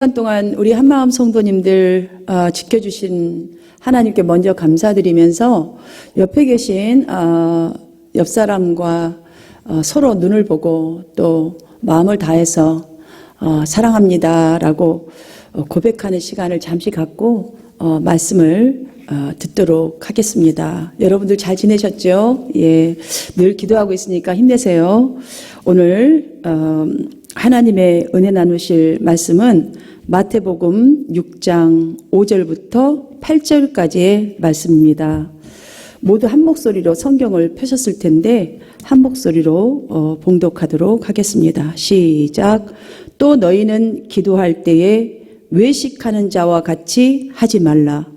시간 동안 우리 한마음 성도님들 지켜주신 하나님께 먼저 감사드리면서 옆에 계신 옆 사람과 서로 눈을 보고 또 마음을 다해서 사랑합니다라고 고백하는 시간을 잠시 갖고 말씀을 듣도록 하겠습니다. 여러분들 잘 지내셨죠? 예, 늘 기도하고 있으니까 힘내세요. 오늘 하나님의 은혜 나누실 말씀은 마태복음 6장 5절부터 8절까지의 말씀입니다. 모두 한 목소리로 성경을 펴셨을 텐데 한 목소리로 봉독하도록 하겠습니다. 시작. 또 너희는 기도할 때에 외식하는 자와 같이 하지 말라.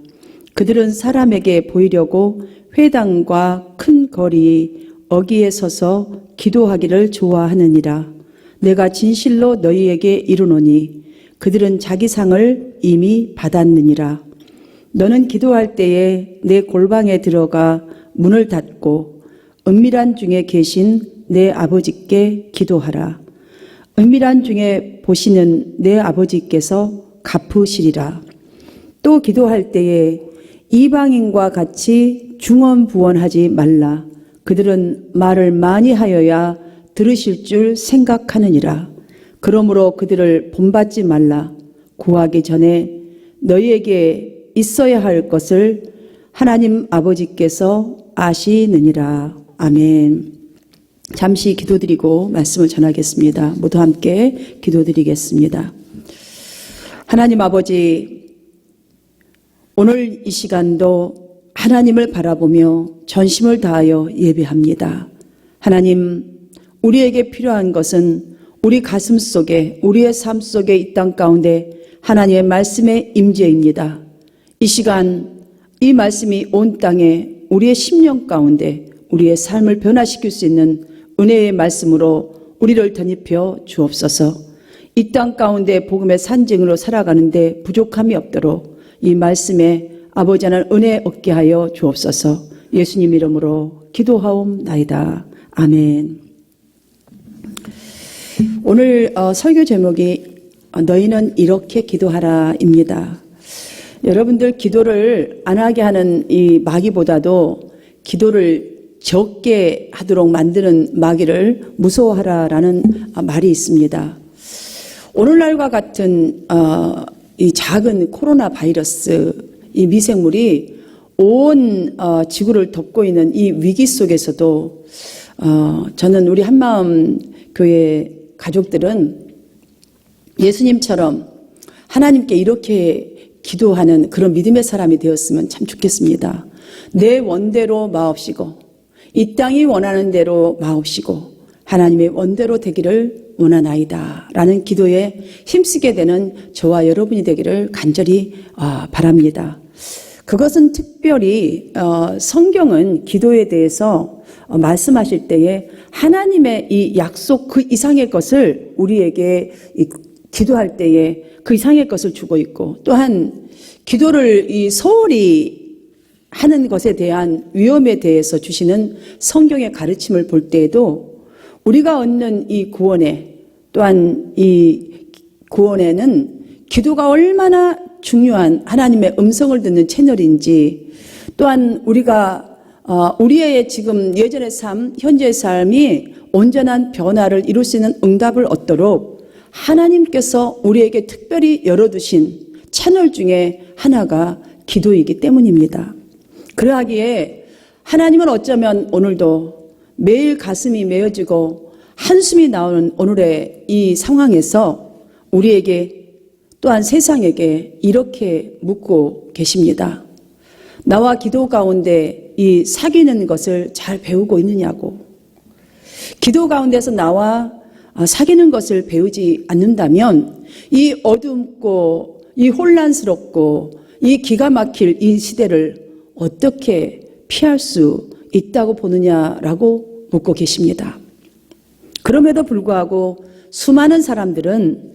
그들은 사람에게 보이려고 회당과 큰 거리 어귀에 서서 기도하기를 좋아하느니라. 내가 진실로 너희에게 이르노니 그들은 자기 상을 이미 받았느니라. 너는 기도할 때에 내 골방에 들어가 문을 닫고 은밀한 중에 계신 내 아버지께 기도하라. 은밀한 중에 보시는 내 아버지께서 갚으시리라. 또 기도할 때에 이방인과 같이 중언부언하지 말라. 그들은 말을 많이 하여야 들으실 줄 생각하느니라. 그러므로 그들을 본받지 말라. 구하기 전에 너희에게 있어야 할 것을 하나님 아버지께서 아시느니라. 아멘. 잠시 기도드리고 말씀을 전하겠습니다. 모두 함께 기도드리겠습니다. 하나님 아버지, 오늘 이 시간도 하나님을 바라보며 전심을 다하여 예배합니다. 하나님, 우리에게 필요한 것은 우리 가슴 속에, 우리의 삶 속에 이 땅 가운데 하나님의 말씀의 임재입니다. 이 시간 이 말씀이 온 땅에 우리의 심령 가운데 우리의 삶을 변화시킬 수 있는 은혜의 말씀으로 우리를 덧입혀 주옵소서. 이 땅 가운데 복음의 산증으로 살아가는데 부족함이 없도록 이 말씀에 아버지 하나님 은혜 얻게 하여 주옵소서. 예수님 이름으로 기도하옵나이다. 아멘. 오늘 설교 제목이 너희는 이렇게 기도하라입니다. 여러분들 기도를 안 하게 하는 이 마귀보다도 기도를 적게 하도록 만드는 마귀를 무서워하라라는 말이 있습니다. 오늘날과 같은 이 작은 코로나 바이러스, 이 미생물이 온 지구를 덮고 있는 이 위기 속에서도 저는 우리 한마음 교회 가족들은 예수님처럼 하나님께 이렇게 기도하는 그런 믿음의 사람이 되었으면 참 좋겠습니다. 내 원대로 마옵시고 이 땅이 원하는 대로 마옵시고 하나님의 원대로 되기를 원하나이다 라는 기도에 힘쓰게 되는 저와 여러분이 되기를 간절히 바랍니다. 그것은 특별히 성경은 기도에 대해서 말씀하실 때에 하나님의 이 약속 그 이상의 것을 우리에게 기도할 때에 그 이상의 것을 주고 있고, 또한 기도를 소홀히 하는 것에 대한 위험에 대해서 주시는 성경의 가르침을 볼 때에도 우리가 얻는 이 구원에, 또한 이 구원에는 기도가 얼마나 중요한 하나님의 음성을 듣는 채널인지, 또한 우리가 우리의 지금 예전의 삶, 현재의 삶이 온전한 변화를 이룰 수 있는 응답을 얻도록 하나님께서 우리에게 특별히 열어두신 채널 중에 하나가 기도이기 때문입니다. 그러하기에 하나님은 어쩌면 오늘도 매일 가슴이 메어지고 한숨이 나오는 오늘의 이 상황에서 우리에게 또한 세상에게 이렇게 묻고 계십니다. 나와 기도 가운데 이 사귀는 것을 잘 배우고 있느냐고. 기도 가운데서 나와 사귀는 것을 배우지 않는다면 이 어둡고 이 혼란스럽고 이 기가 막힐 이 시대를 어떻게 피할 수 있다고 보느냐라고 묻고 계십니다. 그럼에도 불구하고 수많은 사람들은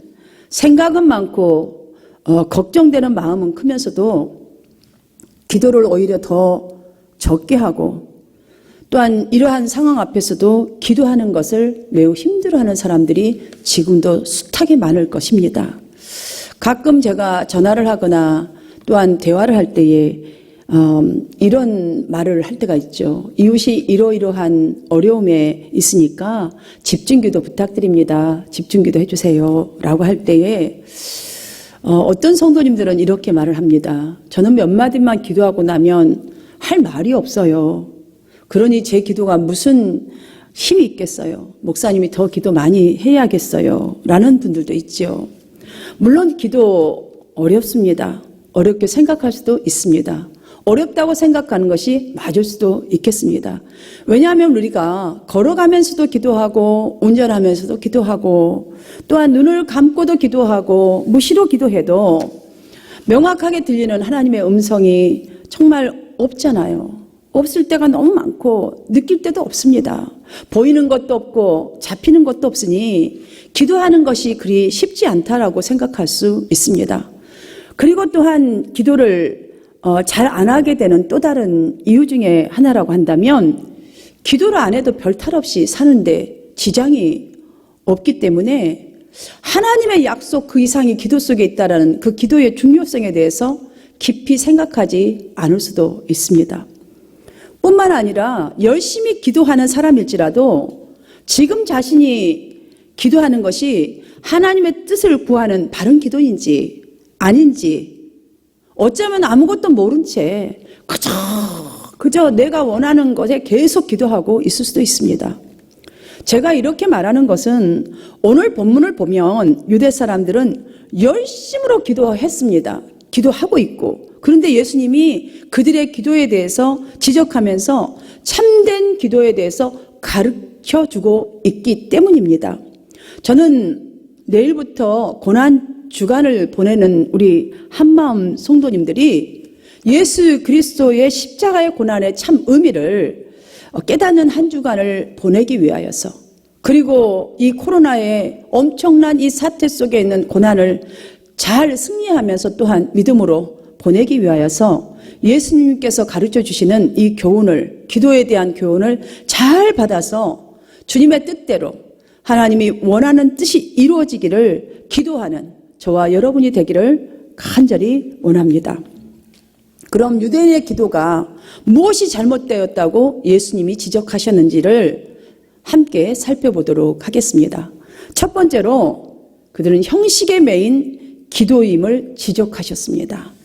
생각은 많고 걱정되는 마음은 크면서도 기도를 오히려 더 적게 하고, 또한 이러한 상황 앞에서도 기도하는 것을 매우 힘들어하는 사람들이 지금도 숱하게 많을 것입니다. 가끔 제가 전화를 하거나 또한 대화를 할 때에 이런 말을 할 때가 있죠. 이웃이 이러이러한 어려움에 있으니까 집중기도 부탁드립니다. 집중기도 해주세요. 라고 할 때에 어떤 성도님들은 이렇게 말을 합니다. 저는 몇 마디만 기도하고 나면 할 말이 없어요. 그러니 제 기도가 무슨 힘이 있겠어요. 목사님이 더 기도 많이 해야겠어요. 라는 분들도 있죠. 물론 기도 어렵습니다. 어렵게 생각할 수도 있습니다. 어렵다고 생각하는 것이 맞을 수도 있겠습니다. 왜냐하면 우리가 걸어가면서도 기도하고 운전하면서도 기도하고 또한 눈을 감고도 기도하고 무시로 기도해도 명확하게 들리는 하나님의 음성이 정말 없잖아요. 없을 때가 너무 많고 느낄 때도 없습니다. 보이는 것도 없고 잡히는 것도 없으니 기도하는 것이 그리 쉽지 않다라고 생각할 수 있습니다. 그리고 또한 기도를 잘 안 하게 되는 또 다른 이유 중에 하나라고 한다면 기도를 안 해도 별 탈 없이 사는데 지장이 없기 때문에 하나님의 약속 그 이상이 기도 속에 있다라는 그 기도의 중요성에 대해서 깊이 생각하지 않을 수도 있습니다. 뿐만 아니라 열심히 기도하는 사람일지라도 지금 자신이 기도하는 것이 하나님의 뜻을 구하는 바른 기도인지 아닌지 어쩌면 아무것도 모른 채 그저 내가 원하는 것에 계속 기도하고 있을 수도 있습니다. 제가 이렇게 말하는 것은 오늘 본문을 보면 유대 사람들은 열심으로 기도했습니다. 기도하고 있고 그런데 예수님이 그들의 기도에 대해서 지적하면서 참된 기도에 대해서 가르쳐주고 있기 때문입니다. 저는 내일부터 고난 주간을 보내는 우리 한마음 성도님들이 예수 그리스도의 십자가의 고난의 참 의미를 깨닫는 한 주간을 보내기 위하여서 그리고 이 코로나의 엄청난 이 사태 속에 있는 고난을 잘 승리하면서 또한 믿음으로 보내기 위하여서 예수님께서 가르쳐 주시는 이 교훈을 기도에 대한 교훈을 잘 받아서 주님의 뜻대로 하나님이 원하는 뜻이 이루어지기를 기도하는 저와 여러분이 되기를 간절히 원합니다. 그럼 유대인의 기도가 무엇이 잘못되었다고 예수님이 지적하셨는지를 함께 살펴보도록 하겠습니다. 첫 번째로 그들은 형식에 매인 기도임을 지적하셨습니다.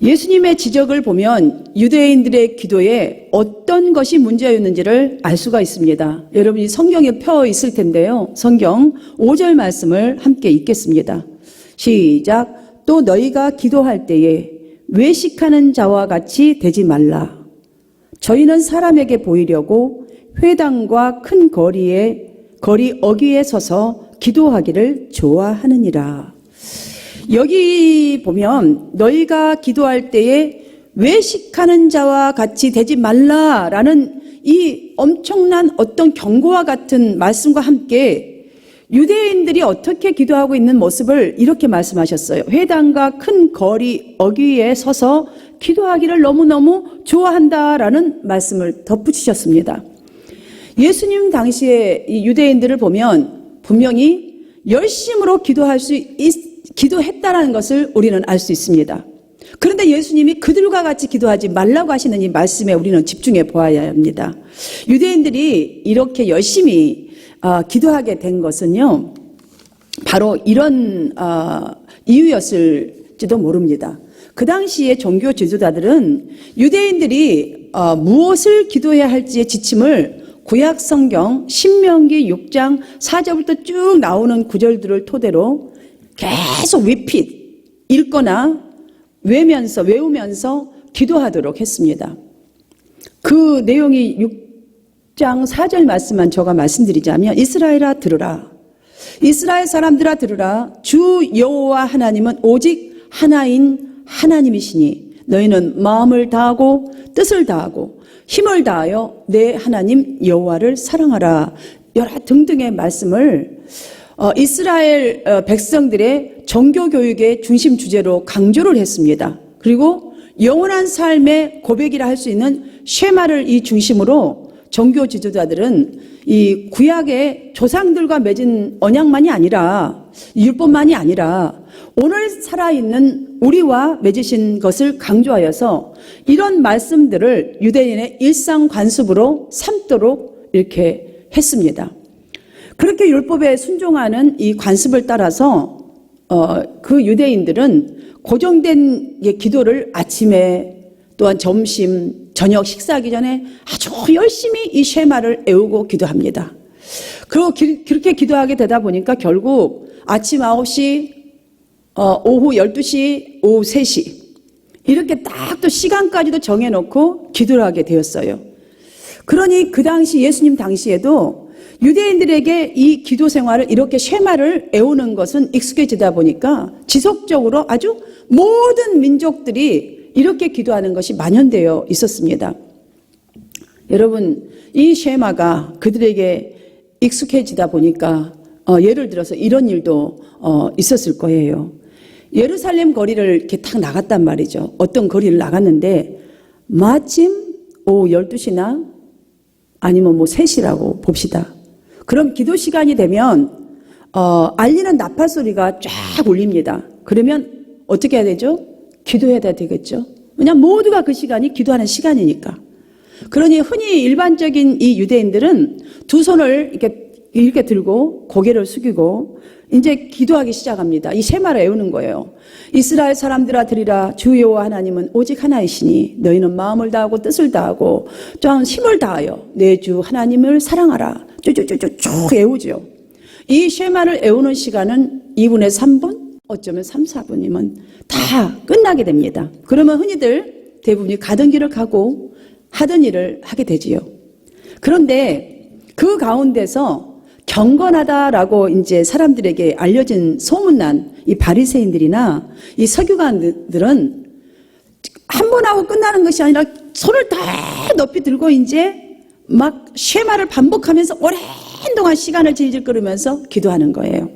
예수님의 지적을 보면 유대인들의 기도에 어떤 것이 문제였는지를 알 수가 있습니다. 여러분이 성경에 펴 있을 텐데요. 성경 5절 말씀을 함께 읽겠습니다. 시작. 또 너희가 기도할 때에 외식하는 자와 같이 되지 말라. 저희는 사람에게 보이려고 회당과 큰 거리 어귀에 서서 기도하기를 좋아하느니라. 여기 보면 너희가 기도할 때에 외식하는 자와 같이 되지 말라라는 이 엄청난 어떤 경고와 같은 말씀과 함께 유대인들이 어떻게 기도하고 있는 모습을 이렇게 말씀하셨어요. 회당과 큰 거리 어귀에 서서 기도하기를 너무너무 좋아한다라는 말씀을 덧붙이셨습니다. 예수님 당시에 이 유대인들을 보면 분명히 열심으로 기도했다라는 것을 우리는 알 수 있습니다. 그런데 예수님이 그들과 같이 기도하지 말라고 하시는 이 말씀에 우리는 집중해 보아야 합니다. 유대인들이 이렇게 열심히 기도하게 된 것은요, 바로 이런 이유였을지도 모릅니다. 그 당시에 종교 지도자들은 유대인들이 무엇을 기도해야 할지의 지침을 구약 성경 신명기 6장 4절부터 쭉 나오는 구절들을 토대로 계속 읽거나 외우면서 기도하도록 했습니다. 그 내용이 6장 4절 말씀만 제가 말씀드리자면 이스라엘아 들으라. 이스라엘 사람들아 들으라. 주 여호와 하나님은 오직 하나인 하나님이시니 너희는 마음을 다하고 뜻을 다하고 힘을 다하여 내 하나님 여호와를 사랑하라. 여러 등등의 말씀을 이스라엘 백성들의 종교교육의 중심 주제로 강조를 했습니다. 그리고 영원한 삶의 고백이라 할 수 있는 쉐마를 이 중심으로 종교 지도자들은 이 구약의 조상들과 맺은 언약만이 아니라 율법만이 아니라 오늘 살아있는 우리와 맺으신 것을 강조하여서 이런 말씀들을 유대인의 일상 관습으로 삼도록 이렇게 했습니다. 그렇게 율법에 순종하는 이 관습을 따라서 그 유대인들은 고정된 기도를 아침에 또한 점심, 저녁 식사하기 전에 아주 열심히 이 쉐마를 애우고 기도합니다. 그리고 그렇게 기도하게 되다 보니까 결국 아침 9시, 오후 12시, 오후 3시 이렇게 딱 또 시간까지도 정해놓고 기도를 하게 되었어요. 그러니 그 당시 예수님 당시에도 유대인들에게 이 기도 생활을 이렇게 쉐마를 애우는 것은 익숙해지다 보니까 지속적으로 아주 모든 민족들이 이렇게 기도하는 것이 만연되어 있었습니다. 여러분, 이 쉐마가 그들에게 익숙해지다 보니까 예를 들어서 이런 일도 있었을 거예요. 예루살렘 거리를 이렇게 탁 나갔단 말이죠. 어떤 거리를 나갔는데 마침 오후 12시나 아니면 뭐 3시라고 봅시다. 그럼 기도 시간이 되면 알리는 나팔 소리가 쫙 울립니다. 그러면 어떻게 해야 되죠? 기도해야 되겠죠. 왜냐하면 모두가 그 시간이 기도하는 시간이니까. 그러니 흔히 일반적인 이 유대인들은 두 손을 이렇게 들고 고개를 숙이고 이제 기도하기 시작합니다. 이 쉐마를 애우는 거예요. 이스라엘 사람들아 들으라, 주 여호와 하나님은 오직 하나이시니 너희는 마음을 다하고 뜻을 다하고 좀 힘을 다하여 내 주 하나님을 사랑하라. 쭉 애우죠. 이 쉐마를 애우는 시간은 2분의 3분, 어쩌면 3, 4분이면 다 끝나게 됩니다. 그러면 흔히들 대부분이 가던 길을 가고 하던 일을 하게 되지요. 그런데 그 가운데서 경건하다라고 이제 사람들에게 알려진 소문난 이 바리새인들이나 이 서기관들은 한 번 하고 끝나는 것이 아니라 손을 다 높이 들고 이제 막 쉐마를 반복하면서 오랜 동안 시간을 질질 끌으면서 기도하는 거예요.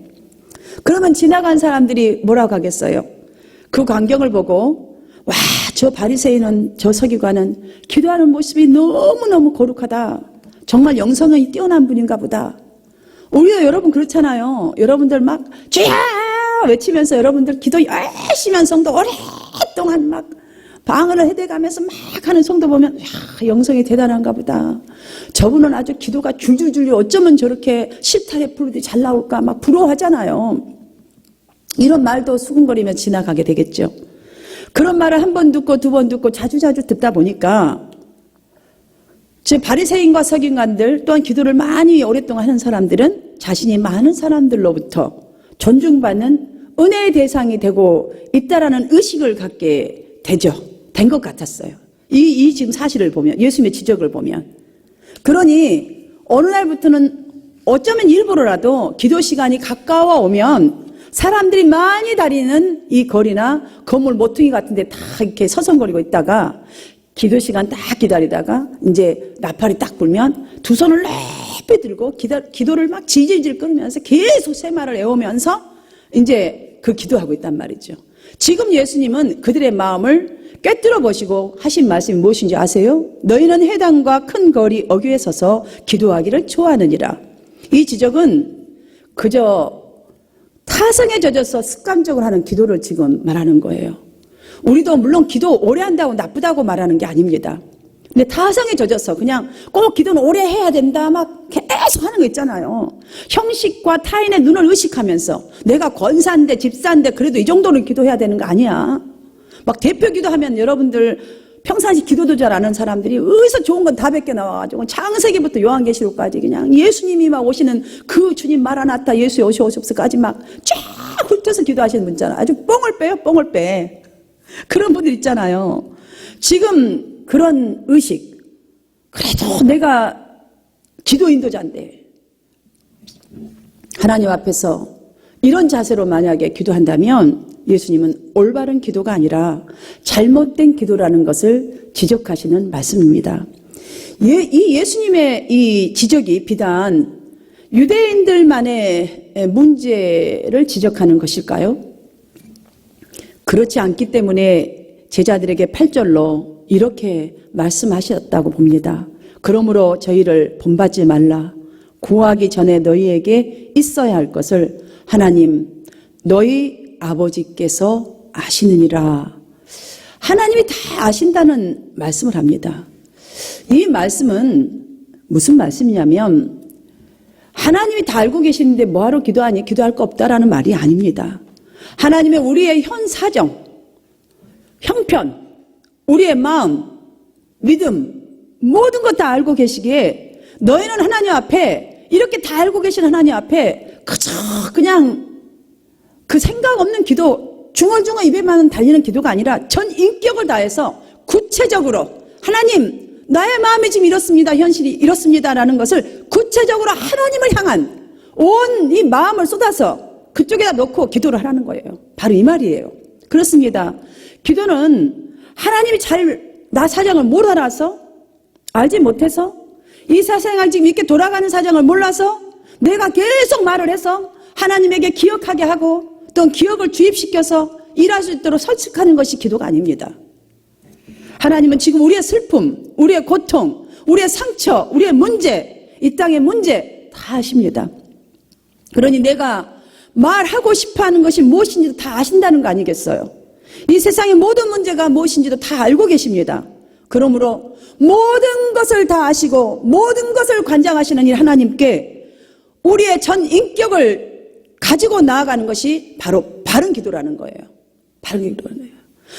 그러면 지나간 사람들이 뭐라고 하겠어요? 그 광경을 보고 와, 저 바리새인은, 저 서기관은 기도하는 모습이 너무너무 거룩하다. 정말 영성이 뛰어난 분인가 보다. 우리도 여러분 그렇잖아요. 여러분들 막 주야 외치면서 여러분들 기도 열심히 한 성도 오랫동안 막 방언을 해대가면서 막 하는 성도 보면 야, 영성이 대단한가 보다. 저분은 아주 기도가 줄줄줄줄 어쩌면 저렇게 실타래 부르듯이 잘 나올까 막 부러워하잖아요. 이런 말도 수군거리며 지나가게 되겠죠. 그런 말을 한 번 듣고 두 번 듣고 자주자주 듣다 보니까 즉 바리새인과 서기관들 또한 기도를 많이 오랫동안 하는 사람들은 자신이 많은 사람들로부터 존중받는 은혜의 대상이 되고 있다라는 의식을 갖게 되죠. 된 것 같았어요. 이 지금 사실을 보면, 예수님의 지적을 보면. 그러니 어느 날부터는 어쩌면 일부러라도 기도 시간이 가까워 오면 사람들이 많이 다니는 이 거리나 건물 모퉁이 같은 데 다 이렇게 서성거리고 있다가 기도 시간 딱 기다리다가 이제 나팔이 딱 불면 두 손을 높이 들고 기도를 막 질질질 끌면서 계속 쉐마를 애우면서 이제 그 기도하고 있단 말이죠. 지금 예수님은 그들의 마음을 꿰뚫어 보시고 하신 말씀이 무엇인지 아세요? 너희는 회당과 큰 거리 어귀에 서서 기도하기를 좋아하느니라. 이 지적은 그저 타성에 젖어서 습관적으로 하는 기도를 지금 말하는 거예요. 우리도 물론 기도 오래 한다고 나쁘다고 말하는 게 아닙니다. 근데 타성에 젖어서 그냥 꼭 기도는 오래 해야 된다 막 계속 하는 거 있잖아요. 형식과 타인의 눈을 의식하면서 내가 권사인데 집사인데 그래도 이 정도는 기도해야 되는 거 아니야. 막 대표 기도하면 여러분들 평상시 기도도 잘 안 하는 사람들이 어디서 좋은 건 다 베껴 나와가지고 창세기부터 요한계시록까지 그냥 예수님이 막 오시는 그 주님 마라나타 예수 오시옵소서까지 막 쫙 훑어서 기도하시는 분 있잖아요. 아주 뽕을 빼요, 뽕을 빼. 그런 분들 있잖아요. 지금 그런 의식, 그래도 내가 기도 인도자인데 하나님 앞에서 이런 자세로 만약에 기도한다면 예수님은 올바른 기도가 아니라 잘못된 기도라는 것을 지적하시는 말씀입니다. 이 예수님의 이 지적이 비단 유대인들만의 문제를 지적하는 것일까요? 그렇지 않기 때문에 제자들에게 8절로 이렇게 말씀하셨다고 봅니다. 그러므로 저희를 본받지 말라. 구하기 전에 너희에게 있어야 할 것을 하나님 너희 아버지께서 아시느니라. 하나님이 다 아신다는 말씀을 합니다. 이 말씀은 무슨 말씀이냐면 하나님이 다 알고 계시는데 뭐하러 기도하니? 기도할 거 없다라는 말이 아닙니다. 하나님의 우리의 현 사정, 형편, 우리의 마음, 믿음 모든 것 다 알고 계시기에 너희는 하나님 앞에 이렇게 다 알고 계신 하나님 앞에 그저 그냥 그 생각 없는 기도 중얼중얼 입에만 달리는 기도가 아니라 전 인격을 다해서 구체적으로 하나님 나의 마음이 지금 이렇습니다. 현실이 이렇습니다라는 것을 구체적으로 하나님을 향한 온 이 마음을 쏟아서 그쪽에다 놓고 기도를 하라는 거예요. 바로 이 말이에요. 그렇습니다. 기도는 하나님이 잘 나 사정을 못 알아서 알지 못해서 이 세상을 지금 이렇게 돌아가는 사정을 몰라서 내가 계속 말을 해서 하나님에게 기억하게 하고 또 기억을 주입시켜서 일할 수 있도록 설득하는 것이 기도가 아닙니다. 하나님은 지금 우리의 슬픔, 우리의 고통, 우리의 상처, 우리의 문제, 이 땅의 문제 다 아십니다. 그러니 내가 말하고 싶어하는 것이 무엇인지도 다 아신다는 거 아니겠어요? 이 세상의 모든 문제가 무엇인지도 다 알고 계십니다. 그러므로 모든 것을 다 아시고 모든 것을 관장하시는 이 하나님께 우리의 전 인격을 가지고 나아가는 것이 바로 바른 기도라는 거예요. 바른 기도라는 거예요.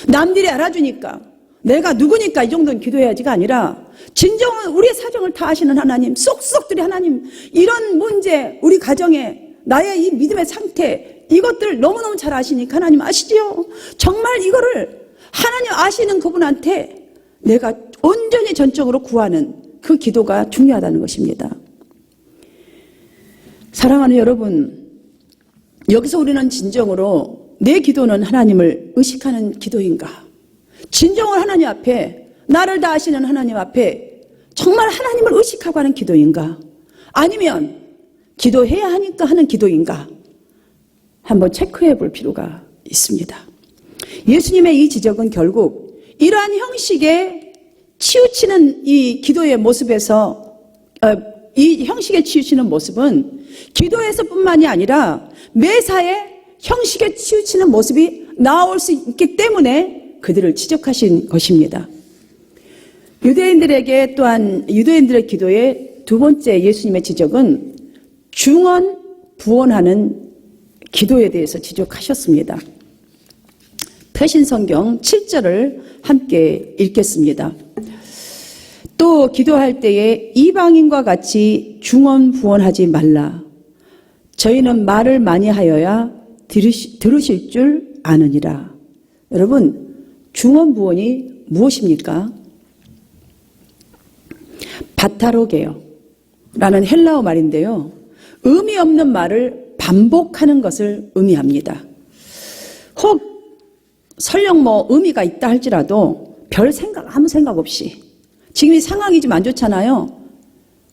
남들이 알아주니까 내가 누구니까 이 정도는 기도해야지가 아니라 진정은 우리의 사정을 다 아시는 하나님, 쏙쏙들이 하나님, 이런 문제, 우리 가정에 나의 이 믿음의 상태, 이것들 너무너무 잘 아시니까 하나님 아시지요? 정말 이거를 하나님 아시는 그분한테 내가 온전히 전적으로 구하는 그 기도가 중요하다는 것입니다. 사랑하는 여러분, 여기서 우리는 진정으로 내 기도는 하나님을 의식하는 기도인가? 진정으로 하나님 앞에, 나를 다 아시는 하나님 앞에 정말 하나님을 의식하고 하는 기도인가? 아니면 기도해야 하니까 하는 기도인가? 한번 체크해 볼 필요가 있습니다. 예수님의 이 지적은 결국 이러한 형식의 치우치는 이 기도의 모습에서 이 형식에 치우치는 모습은 기도에서뿐만이 아니라 매사에 형식에 치우치는 모습이 나올 수 있기 때문에 그들을 지적하신 것입니다. 유대인들에게 또한 유대인들의 기도의 두 번째 예수님의 지적은 중언 부언하는 기도에 대해서 지적하셨습니다. 표신성경 7절을 함께 읽겠습니다. 또 기도할 때에 이방인과 같이 중언부언하지 말라. 저희는 말을 많이 하여야 들으실 줄 아느니라. 여러분, 중언부언이 무엇입니까? 바타로게요라는 헬라어 말인데요. 의미 없는 말을 반복하는 것을 의미합니다. 혹 설령 의미가 있다 할지라도 별 생각, 아무 생각 없이 지금 이 상황이 좀 안 좋잖아요.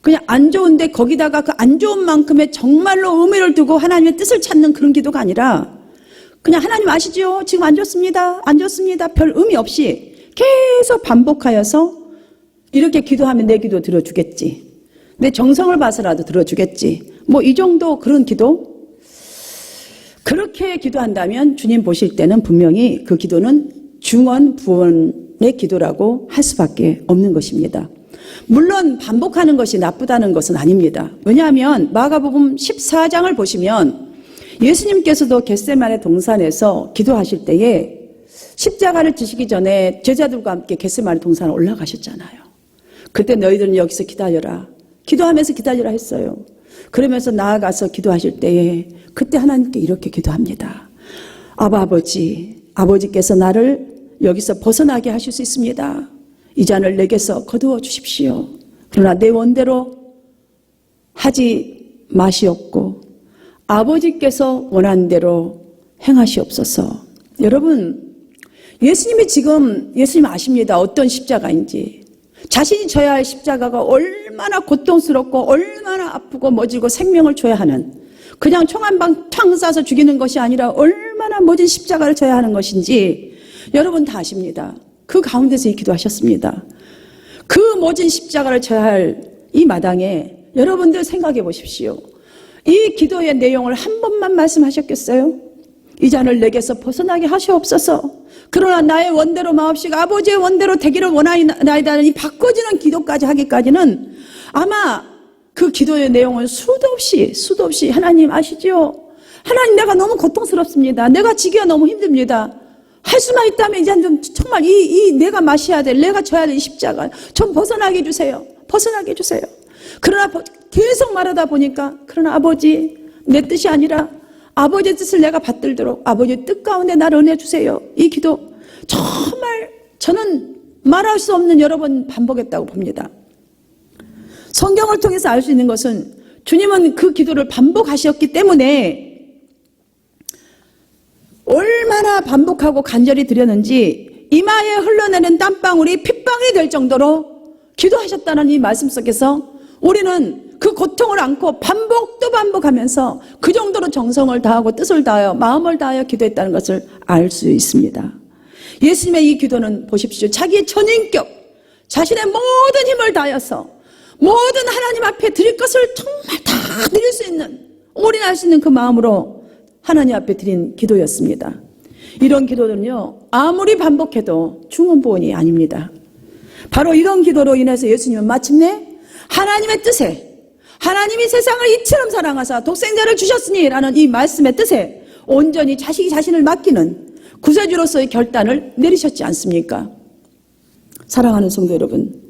그냥 안 좋은데 거기다가 그 안 좋은 만큼의 정말로 의미를 두고 하나님의 뜻을 찾는 그런 기도가 아니라 그냥 하나님 아시죠? 지금 안 좋습니다. 안 좋습니다. 별 의미 없이 계속 반복하여서 이렇게 기도하면 내 기도 들어주겠지. 내 정성을 봐서라도 들어주겠지. 이 정도 그런 기도? 그렇게 기도한다면 주님 보실 때는 분명히 그 기도는 중언부언의 기도라고 할 수밖에 없는 것입니다. 물론 반복하는 것이 나쁘다는 것은 아닙니다. 왜냐하면 마가복음 14장을 보시면 예수님께서도 겟세마네 동산에서 기도하실 때에 십자가를 지시기 전에 제자들과 함께 겟세마네 동산에 올라가셨잖아요. 그때 너희들은 여기서 기다려라. 기도하면서 기다리라 했어요. 그러면서 나아가서 기도하실 때에 그때 하나님께 이렇게 기도합니다. 아버지께서 나를 여기서 벗어나게 하실 수 있습니다. 이 잔을 내게서 거두어 주십시오. 그러나 내 원대로 하지 마시옵고 아버지께서 원하는 대로 행하시옵소서. 여러분, 예수님 아십니다. 어떤 십자가인지. 자신이 져야 할 십자가가 얼마나 고통스럽고 얼마나 아프고 머지고 생명을 줘야 하는, 그냥 총 한 방 탕 쏴서 죽이는 것이 아니라 얼마나 모진 십자가를 져야 하는 것인지 여러분 다 아십니다. 그 가운데서 이 기도하셨습니다. 그 모진 십자가를 져야 할 이 마당에 여러분들 생각해 보십시오. 이 기도의 내용을 한 번만 말씀하셨겠어요? 이 잔을 내게서 벗어나게 하시옵소서. 그러나 나의 원대로 마옵시고 아버지의 원대로 되기를 원하나이다는 이 바꿔지는 기도까지 하기까지는 아마 그 기도의 내용은 수도 없이 하나님 아시지요? 하나님 내가 너무 고통스럽습니다. 내가 지기가 너무 힘듭니다. 할 수만 있다면 이제 좀 정말 이 내가 마셔야 될, 내가 져야 될 이 십자가 좀 벗어나게 해주세요. 벗어나게 해주세요. 그러나 계속 말하다 보니까 그러나 아버지 내 뜻이 아니라 아버지의 뜻을 내가 받들도록 아버지의 뜻 가운데 나를 은혜 주세요. 이 기도 정말 저는 말할 수 없는 여러 번 반복했다고 봅니다. 성경을 통해서 알 수 있는 것은 주님은 그 기도를 반복하셨기 때문에 얼마나 반복하고 간절히 드렸는지 이마에 흘러내는 땀방울이 핏방울이 될 정도로 기도하셨다는 이 말씀 속에서 우리는 그 고통을 안고 반복 또 반복하면서 그 정도로 정성을 다하고 뜻을 다하여 마음을 다하여 기도했다는 것을 알 수 있습니다. 예수님의 이 기도는 보십시오. 자기의 전인격, 자신의 모든 힘을 다하여서 모든 하나님 앞에 드릴 것을 정말 다 드릴 수 있는, 올인할 수 있는 그 마음으로 하나님 앞에 드린 기도였습니다. 이런 기도는요, 아무리 반복해도 중언부언이 아닙니다. 바로 이런 기도로 인해서 예수님은 마침내 하나님의 뜻에, 하나님이 세상을 이처럼 사랑하사 독생자를 주셨으니 라는 이 말씀의 뜻에 온전히 자신을 맡기는 구세주로서의 결단을 내리셨지 않습니까? 사랑하는 성도 여러분,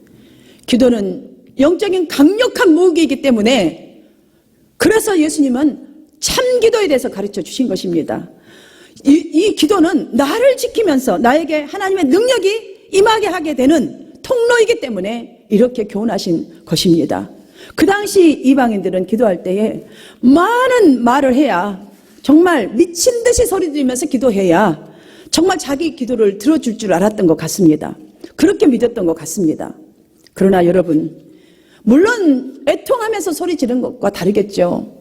기도는 영적인 강력한 무기이기 때문에 그래서 예수님은 참 기도에 대해서 가르쳐 주신 것입니다. 이 기도는 나를 지키면서 나에게 하나님의 능력이 임하게 하게 되는 통로이기 때문에 이렇게 교훈하신 것입니다. 그 당시 이방인들은 기도할 때에 많은 말을 해야, 정말 미친 듯이 소리 지르면서 기도해야 정말 자기 기도를 들어줄 줄 알았던 것 같습니다. 그렇게 믿었던 것 같습니다. 그러나 여러분, 물론 애통하면서 소리 지르는 것과 다르겠죠.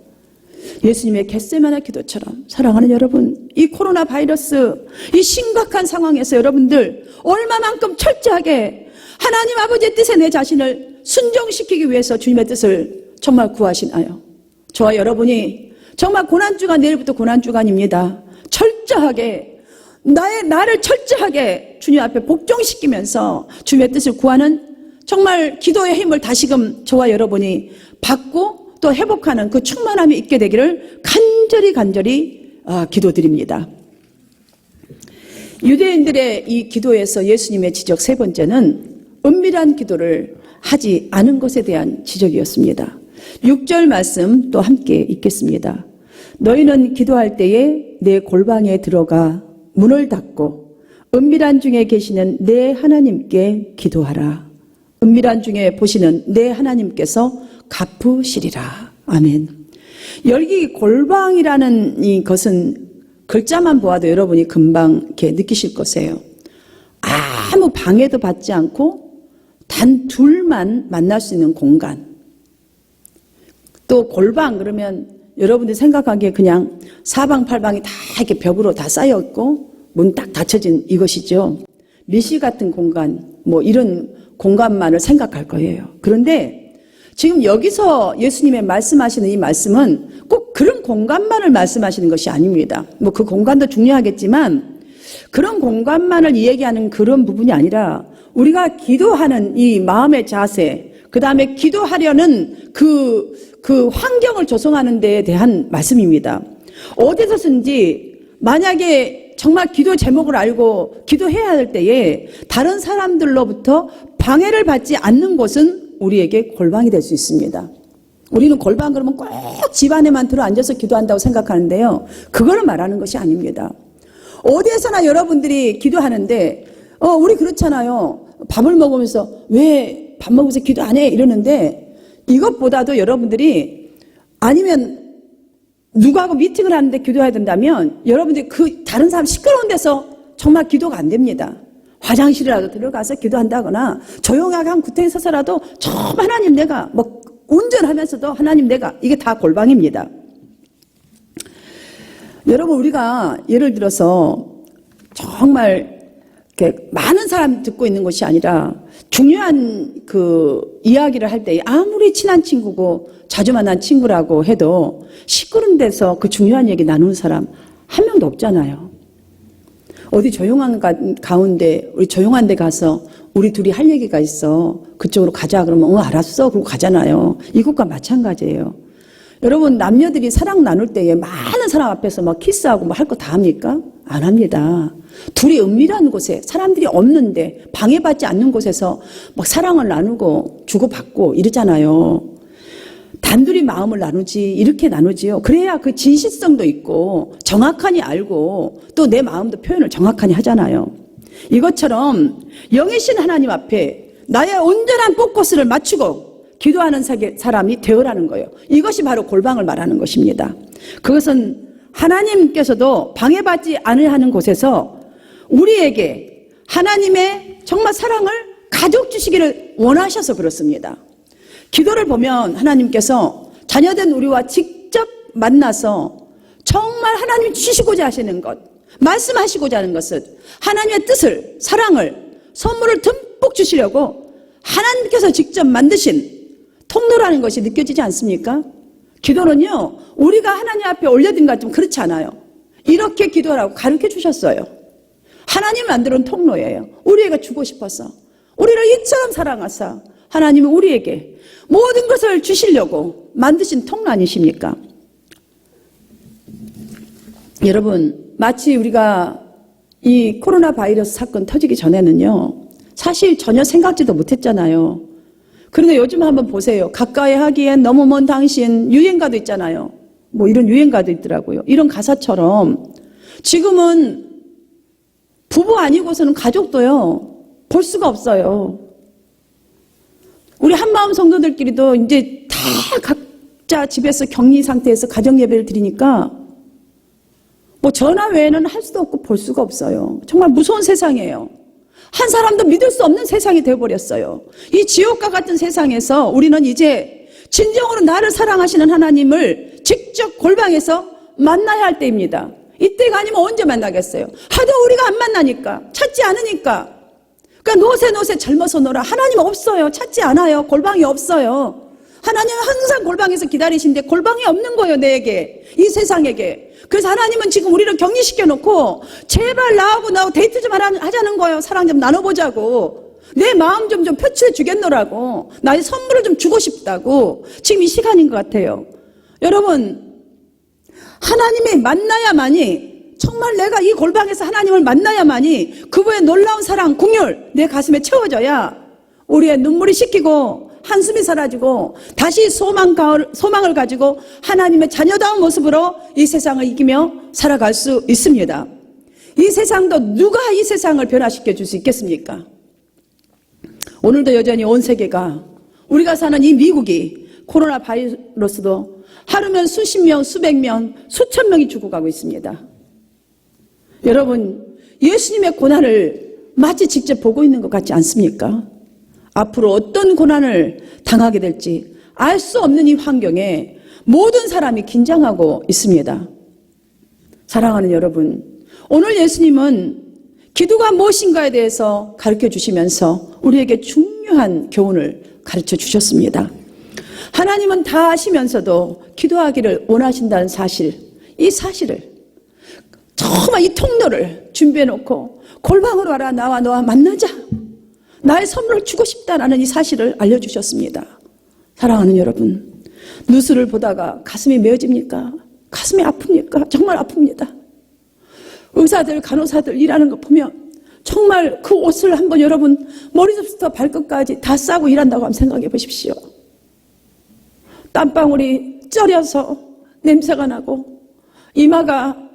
예수님의 겟세마네 기도처럼 사랑하는 여러분, 이 코로나 바이러스, 이 심각한 상황에서 여러분들 얼마만큼 철저하게 하나님 아버지의 뜻에 내 자신을 순종시키기 위해서 주님의 뜻을 정말 구하시나요? 저와 여러분이 정말 고난주간, 내일부터 고난주간입니다. 철저하게 나를 철저하게 주님 앞에 복종시키면서 주님의 뜻을 구하는 정말 기도의 힘을 다시금 저와 여러분이 받고 또 회복하는 그 충만함이 있게 되기를 간절히 기도드립니다. 유대인들의 이 기도에서 예수님의 지적 세 번째는 은밀한 기도를 하지 않은 것에 대한 지적이었습니다. 6절 말씀 또 함께 읽겠습니다. 너희는 기도할 때에 내 골방에 들어가 문을 닫고 은밀한 중에 계시는 내 하나님께 기도하라. 은밀한 중에 보시는 내 하나님께서 갚으시리라. 아멘. 여기 골방이라는 이것은 글자만 보아도 여러분이 금방 이렇게 느끼실 것이에요. 아무 방해도 받지 않고 단 둘만 만날 수 있는 공간. 또 골방 그러면 여러분들이 생각하기에 그냥 사방팔방이 다 이렇게 벽으로 다 쌓여 있고 문 딱 닫혀진 이것이죠. 미시 같은 공간, 뭐 이런 공간만을 생각할 거예요. 그런데 지금 여기서 예수님의 말씀하시는 이 말씀은 꼭 그런 공간만을 말씀하시는 것이 아닙니다. 뭐 그 공간도 중요하겠지만 그런 공간만을 얘기하는 그런 부분이 아니라 우리가 기도하는 이 마음의 자세, 그 다음에 기도하려는 그 환경을 조성하는 데에 대한 말씀입니다. 어디서든지 만약에 정말 기도 제목을 알고 기도해야 할 때에 다른 사람들로부터 방해를 받지 않는 곳은 우리에게 골방이 될 수 있습니다. 우리는 골방 그러면 꼭 집 안에만 들어앉아서 기도한다고 생각하는데요. 그걸 말하는 것이 아닙니다. 어디에서나 여러분들이 기도하는데 우리 그렇잖아요. 밥을 먹으면서 왜 밥 먹으면서 기도 안 해? 이러는데 이것보다도 여러분들이 아니면 누구하고 미팅을 하는데 기도해야 된다면 여러분들이 그 다른 사람 시끄러운 데서 정말 기도가 안 됩니다. 화장실이라도 들어가서 기도한다거나 조용하게 한 구석에 서서라도 정말 하나님 내가 뭐 운전하면서도 하나님 내가 이게 다 골방입니다. 여러분 우리가 예를 들어서 정말 이렇게 많은 사람 듣고 있는 것이 아니라 중요한 그 이야기를 할 때 아무리 친한 친구고 자주 만난 친구라고 해도 시끄러운 데서 그 중요한 얘기 나누는 사람 한 명도 없잖아요. 어디 조용한 가운데 우리 조용한 데 가서 우리 둘이 할 얘기가 있어. 그쪽으로 가자 그러면 알았어 그러고 가잖아요. 이것과 마찬가지예요. 여러분 남녀들이 사랑 나눌 때에 많은 사람 앞에서 막 키스하고 뭐 할 거 다 합니까? 안 합니다. 둘이 은밀한 곳에 사람들이 없는데 방해받지 않는 곳에서 막 사랑을 나누고 주고받고 이러잖아요. 단둘이 마음을 나누지 이렇게 나누지요. 그래야 그 진실성도 있고 정확하니 알고 또 내 마음도 표현을 정확하니 하잖아요. 이것처럼 영이신 하나님 앞에 나의 온전한 포커스를 맞추고 기도하는 사람이 되어라는 거예요. 이것이 바로 골방을 말하는 것입니다. 그것은 하나님께서도 방해받지 않으려 하는 곳에서 우리에게 하나님의 정말 사랑을 가득 주시기를 원하셔서 그렇습니다. 기도를 보면 하나님께서 자녀된 우리와 직접 만나서 정말 하나님이 주시고자 하시는 것, 말씀하시고자 하는 것은 하나님의 뜻을, 사랑을, 선물을 듬뿍 주시려고 하나님께서 직접 만드신 통로라는 것이 느껴지지 않습니까? 기도는요, 우리가 하나님 앞에 올려드린 것 같지만 그렇지 않아요. 이렇게 기도하라고 가르쳐 주셨어요. 하나님 만드는 통로예요. 우리에게 주고 싶어서 우리를 이처럼 사랑하사 하나님은 우리에게 모든 것을 주시려고 만드신 통로 아니십니까? 여러분, 마치 우리가 이 코로나 바이러스 사건 터지기 전에는요, 사실 전혀 생각지도 못했잖아요. 그런데 요즘 한번 보세요. 가까이 하기엔 너무 먼 당신, 유행가도 있잖아요. 뭐 이런 유행가도 있더라고요. 이런 가사처럼 지금은 부부 아니고서는 가족도요, 볼 수가 없어요. 우리 한마음 성도들끼리도 이제 다 각자 집에서 격리 상태에서 가정 예배를 드리니까 뭐 전화 외에는 할 수도 없고 볼 수가 없어요. 정말 무서운 세상이에요. 한 사람도 믿을 수 없는 세상이 되어버렸어요. 이 지옥과 같은 세상에서 우리는 이제 진정으로 나를 사랑하시는 하나님을 직접 골방에서 만나야 할 때입니다. 이때가 아니면 언제 만나겠어요? 하도 우리가 안 만나니까, 찾지 않으니까. 그러니까 노새 젊어서 놀아. 하나님 없어요. 찾지 않아요. 골방이 없어요. 하나님은 항상 골방에서 기다리시는데 골방이 없는 거예요, 내게. 이 세상에게. 그래서 하나님은 지금 우리를 격리시켜 놓고 제발 나하고 데이트 좀 하자는 거예요. 사랑 좀 나눠보자고. 내 마음 좀 표출해 주겠노라고. 나의 선물을 좀 주고 싶다고. 지금 이 시간인 것 같아요. 여러분, 하나님이 만나야만이, 정말 내가 이 골방에서 하나님을 만나야만이 그분의 놀라운 사랑, 긍휼 내 가슴에 채워져야 우리의 눈물이 씻기고 한숨이 사라지고 다시 소망을 가지고 하나님의 자녀다운 모습으로 이 세상을 이기며 살아갈 수 있습니다. 이 세상도 누가 이 세상을 변화시켜 줄 수 있겠습니까? 오늘도 여전히 온 세계가, 우리가 사는 이 미국이 코로나 바이러스도 하루면 수십 명, 수백 명, 수천 명이 죽어가고 있습니다. 여러분, 예수님의 고난을 마치 직접 보고 있는 것 같지 않습니까? 앞으로 어떤 고난을 당하게 될지 알 수 없는 이 환경에 모든 사람이 긴장하고 있습니다. 사랑하는 여러분, 오늘 예수님은 기도가 무엇인가에 대해서 가르쳐 주시면서 우리에게 중요한 교훈을 가르쳐 주셨습니다. 하나님은 다 아시면서도 기도하기를 원하신다는 사실, 이 사실을 정말 이 통로를 준비해놓고 골방으로 와라, 나와 너와 만나자, 나의 선물을 주고 싶다라는 이 사실을 알려주셨습니다. 사랑하는 여러분, 뉴스를 보다가 가슴이 메어집니까? 가슴이 아픕니까? 정말 아픕니다. 의사들, 간호사들 일하는 거 보면 정말 그 옷을 한번 여러분 머리부터 발끝까지 다 싸고 일한다고 한번 생각해 보십시오. 땀방울이 쪄려서 냄새가 나고 이마가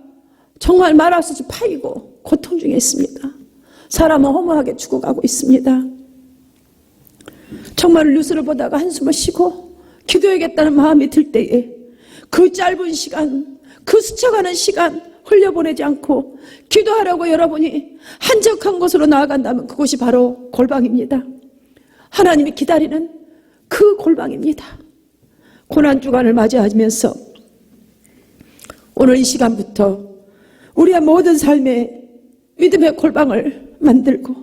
정말 말할 수 없이 파이고 고통 중에 있습니다. 사람은 허무하게 죽어가고 있습니다. 정말 뉴스를 보다가 한숨을 쉬고 기도해야겠다는 마음이 들 때에 그 짧은 시간, 그 스쳐가는 시간 흘려보내지 않고 기도하라고 여러분이 한적한 곳으로 나아간다면 그곳이 바로 골방입니다. 하나님이 기다리는 그 골방입니다. 고난주간을 맞이하면서 오늘 이 시간부터 우리의 모든 삶의 믿음의 골방을 만들고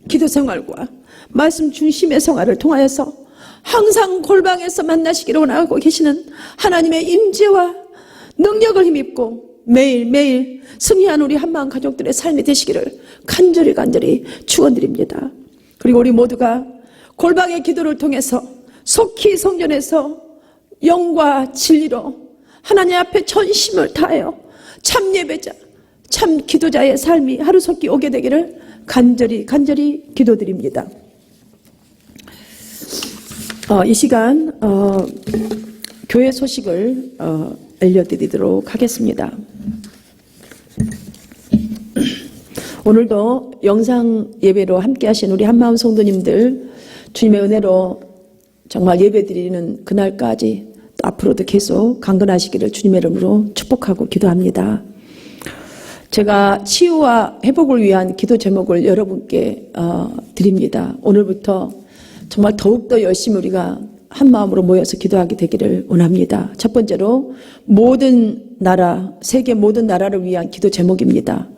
기도 생활과 말씀 중심의 생활을 통하여서 항상 골방에서 만나시기를 원하고 계시는 하나님의 임재와 능력을 힘입고 매일매일 승리한 우리 한마음 가족들의 삶이 되시기를 간절히 축원드립니다. 그리고 우리 모두가 골방의 기도를 통해서 속히 성전에서 영과 진리로 하나님 앞에 전심을 다하여 참 예배자, 참 기도자의 삶이 하루속히 오게 되기를 간절히 기도드립니다. 이 시간 교회 소식을 알려드리도록 하겠습니다. 오늘도 영상 예배로 함께 하신 우리 한마음 성도님들 주님의 은혜로 정말 예배드리는 그날까지 앞으로도 계속 강건하시기를 주님의 이름으로 축복하고 기도합니다. 제가 치유와 회복을 위한 기도 제목을 여러분께 드립니다. 오늘부터 정말 더욱더 열심히 우리가 한 마음으로 모여서 기도하게 되기를 원합니다. 첫 번째로 모든 나라, 세계 모든 나라를 위한 기도 제목입니다.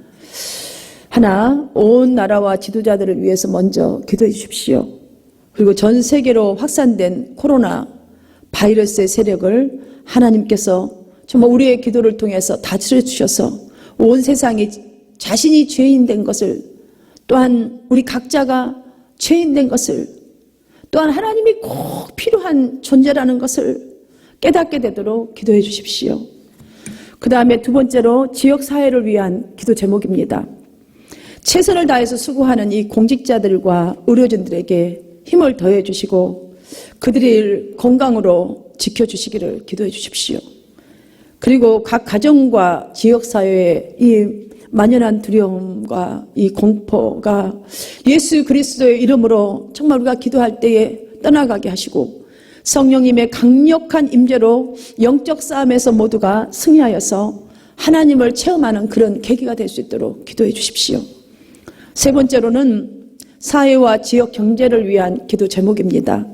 하나, 온 나라와 지도자들을 위해서 먼저 기도해 주십시오. 그리고 전 세계로 확산된 코로나 바이러스의 세력을 하나님께서 정말 우리의 기도를 통해서 다스려 주셔서 온 세상이 자신이 죄인 된 것을, 또한 우리 각자가 죄인 된 것을, 또한 하나님이 꼭 필요한 존재라는 것을 깨닫게 되도록 기도해 주십시오. 그 다음에 두 번째로 지역사회를 위한 기도 제목입니다. 최선을 다해서 수고하는 이 공직자들과 의료진들에게 힘을 더해 주시고 그들을 건강으로 지켜주시기를 기도해 주십시오. 그리고 각 가정과 지역사회의 이 만연한 두려움과 이 공포가 예수 그리스도의 이름으로 정말 우리가 기도할 때에 떠나가게 하시고 성령님의 강력한 임재로 영적 싸움에서 모두가 승리하여서 하나님을 체험하는 그런 계기가 될 수 있도록 기도해 주십시오. 세 번째로는 사회와 지역 경제를 위한 기도 제목입니다.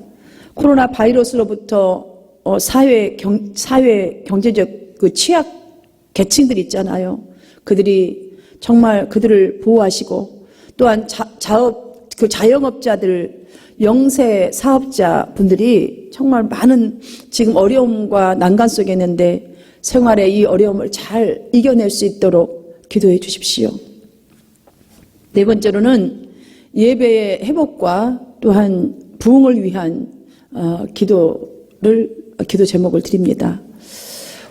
코로나 바이러스로부터 사회 경제적 그 취약 계층들 있잖아요. 그들이 정말 그들을 보호하시고 또한 자영업자들, 영세 사업자 분들이 정말 많은 지금 어려움과 난간 속에 있는데 생활의 이 어려움을 잘 이겨낼 수 있도록 기도해 주십시오. 네 번째로는 예배의 회복과 또한 부흥을 위한 기도 제목을 드립니다.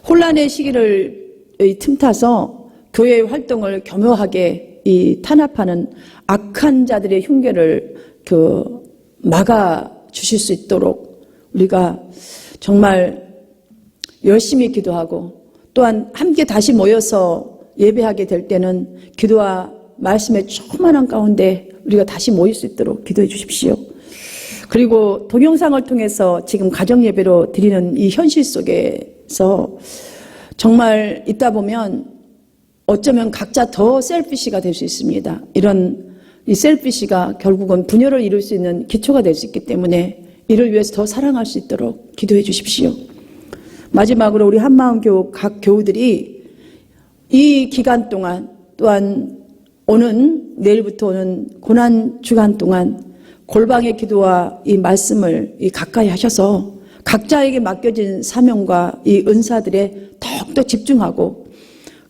혼란의 시기를 틈타서 교회의 활동을 교묘하게 탄압하는 악한 자들의 흉계를 막아 주실 수 있도록 우리가 정말 열심히 기도하고 또한 함께 다시 모여서 예배하게 될 때는 기도와 말씀의 충만한 가운데 우리가 다시 모일 수 있도록 기도해 주십시오. 그리고 동영상을 통해서 지금 가정 예배로 드리는 이 현실 속에서 정말 있다 보면 어쩌면 각자 더 셀피시가 될 수 있습니다. 이런 이 셀피시가 결국은 분열을 이룰 수 있는 기초가 될 수 있기 때문에 이를 위해서 더 사랑할 수 있도록 기도해 주십시오. 마지막으로 우리 한마음 교우 각 교우들이 이 기간 동안 또한 내일부터 오는 고난 주간 동안 골방의 기도와 이 말씀을 가까이 하셔서 각자에게 맡겨진 사명과 이 은사들에 더욱더 집중하고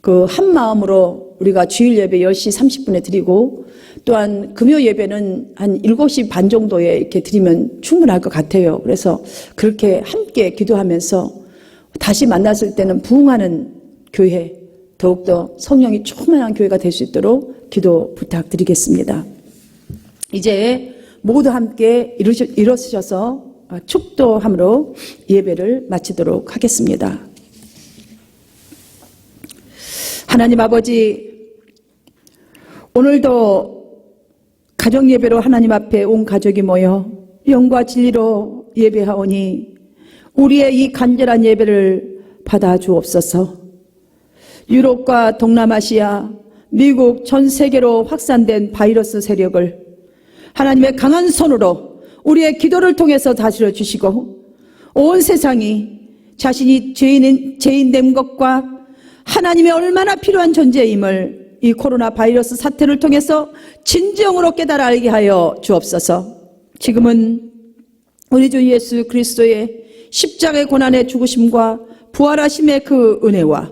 그 한 마음으로 우리가 주일 예배 10시 30분에 드리고 또한 금요 예배는 한 7시 반 정도에 이렇게 드리면 충분할 것 같아요. 그래서 그렇게 함께 기도하면서 다시 만났을 때는 부흥하는 교회, 더욱더 성령이 충만한 교회가 될 수 있도록 기도 부탁드리겠습니다. 이제 모두 함께 일어서셔서 축도함으로 예배를 마치도록 하겠습니다. 하나님 아버지, 오늘도 가정 예배로 하나님 앞에 온 가족이 모여 영과 진리로 예배하오니 우리의 이 간절한 예배를 받아 주옵소서. 유럽과 동남아시아, 미국 전 세계로 확산된 바이러스 세력을 하나님의 강한 손으로 우리의 기도를 통해서 다스려 주시고 온 세상이 자신이 죄인된 것과 하나님의 얼마나 필요한 존재임을 이 코로나 바이러스 사태를 통해서 진정으로 깨달아 알게 하여 주옵소서. 지금은 우리 주 예수 그리스도의 십자가의 고난의 죽으심과 부활하심의 그 은혜와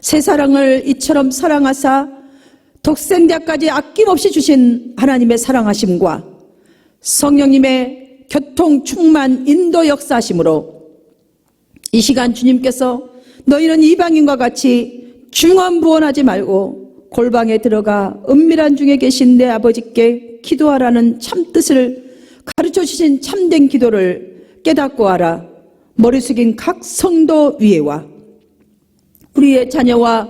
새 사랑을 이처럼 사랑하사 독생자까지 아낌없이 주신 하나님의 사랑하심과 성령님의 교통 충만 인도 역사하심으로 이 시간 주님께서 너희는 이방인과 같이 중언부언하지 말고 골방에 들어가 은밀한 중에 계신 내 아버지께 기도하라는 참뜻을 가르쳐 주신 참된 기도를 깨닫고 하라. 머리 숙인 각 성도 위에와 우리의 자녀와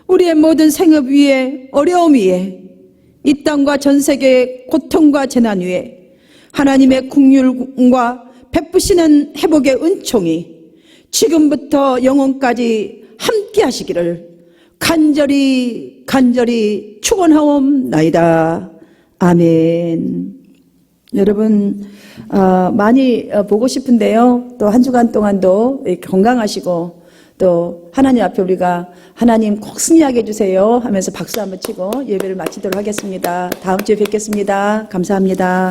우리의 모든 생업 위에 어려움 위에 이 땅과 전 세계의 고통과 재난 위에 하나님의 긍휼과 베푸시는 회복의 은총이 지금부터 영원까지 함께 하시기를 간절히 축원하옵나이다. 아멘. 여러분 많이 보고 싶은데요. 또 한 주간 동안도 이렇게 건강하시고 또 하나님 앞에 우리가 하나님 꼭 승리하게 해주세요 하면서 박수 한번 치고 예배를 마치도록 하겠습니다. 다음 주에 뵙겠습니다. 감사합니다.